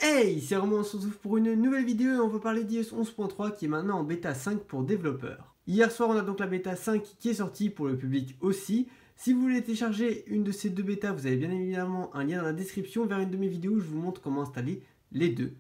Hey, c'est Romain, on se retrouve pour une nouvelle vidéo et on va parler d'iOS 11.3 qui est maintenant en bêta 5 pour développeurs. Hier soir, on a donc la bêta 5 qui est sortie pour le public aussi. Si vous voulez télécharger une de ces deux bêtas, vous avez bien évidemment un lien dans la description vers une de mes vidéos où je vous montre comment installer les deux.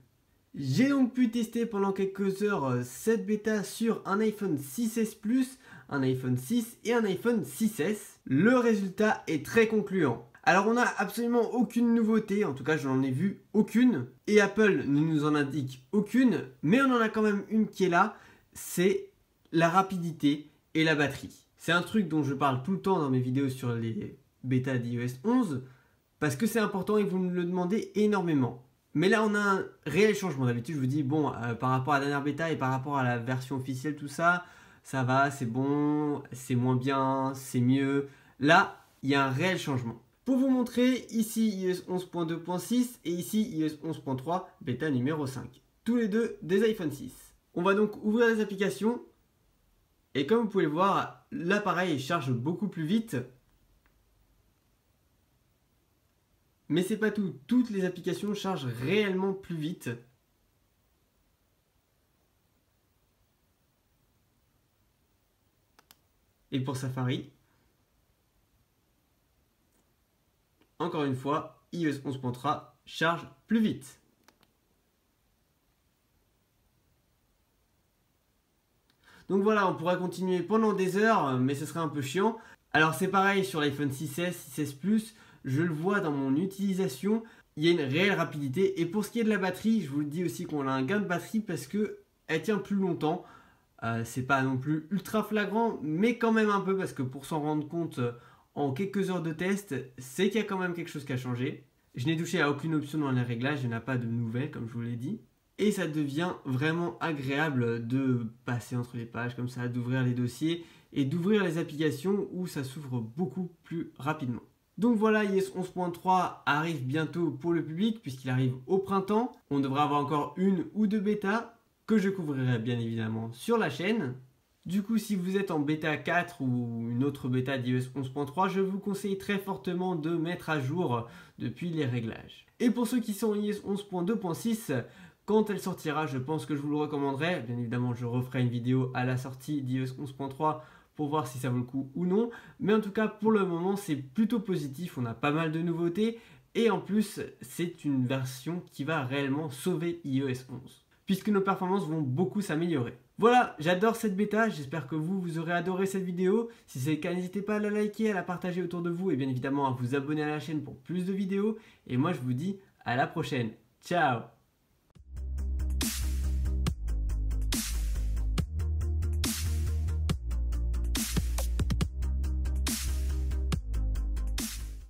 J'ai donc pu tester pendant quelques heures cette bêta sur un iPhone 6S Plus, un iPhone 6 et un iPhone 6S. Le résultat est très concluant. Alors on n'a absolument aucune nouveauté, en tout cas je n'en ai vu aucune, et Apple ne nous en indique aucune, mais on en a quand même une qui est là, c'est la rapidité et la batterie. C'est un truc dont je parle tout le temps dans mes vidéos sur les bêtas d'iOS 11, parce que c'est important et vous me le demandez énormément. Mais là on a un réel changement. D'habitude je vous dis bon par rapport à la dernière bêta et par rapport à la version officielle tout ça, ça va, c'est bon, c'est moins bien, c'est mieux. Là il y a un réel changement. Pour vous montrer, ici iOS 11.2.6 et ici iOS 11.3 bêta numéro 5. Tous les deux des iPhone 6. On va donc ouvrir les applications et comme vous pouvez le voir, l'appareil charge beaucoup plus vite. Mais c'est pas tout, toutes les applications chargent réellement plus vite. Et pour Safari, encore une fois, iOS 11.3 charge plus vite. Donc voilà, on pourra continuer pendant des heures, mais ce serait un peu chiant. Alors c'est pareil sur l'iPhone 6S, 6S Plus, je le vois dans mon utilisation, il y a une réelle rapidité. Et pour ce qui est de la batterie, je vous le dis aussi qu'on a un gain de batterie parce qu'elle tient plus longtemps. C'est pas non plus ultra flagrant, mais quand même un peu parce que pour s'en rendre compte en quelques heures de test, c'est qu'il y a quand même quelque chose qui a changé. Je n'ai touché à aucune option dans les réglages, il n'y en a pas de nouvelles comme je vous l'ai dit. Et ça devient vraiment agréable de passer entre les pages comme ça, d'ouvrir les dossiers et d'ouvrir les applications où ça s'ouvre beaucoup plus rapidement. Donc voilà, iOS 11.3 arrive bientôt pour le public puisqu'il arrive au printemps. On devrait avoir encore une ou deux bêtas que je couvrirai bien évidemment sur la chaîne. Du coup, si vous êtes en bêta 4 ou une autre bêta d'iOS 11.3, je vous conseille très fortement de mettre à jour depuis les réglages. Et pour ceux qui sont en iOS 11.2.6, quand elle sortira, je pense que je vous le recommanderai. Bien évidemment, je referai une vidéo à la sortie d'iOS 11.3 pour voir si ça vaut le coup ou non. Mais en tout cas, pour le moment, c'est plutôt positif. On a pas mal de nouveautés. Et en plus, c'est une version qui va réellement sauver iOS 11. Puisque nos performances vont beaucoup s'améliorer. Voilà, j'adore cette bêta. J'espère que vous aurez adoré cette vidéo. Si c'est le cas, n'hésitez pas à la liker, à la partager autour de vous. Et bien évidemment, à vous abonner à la chaîne pour plus de vidéos. Et moi, je vous dis à la prochaine. Ciao!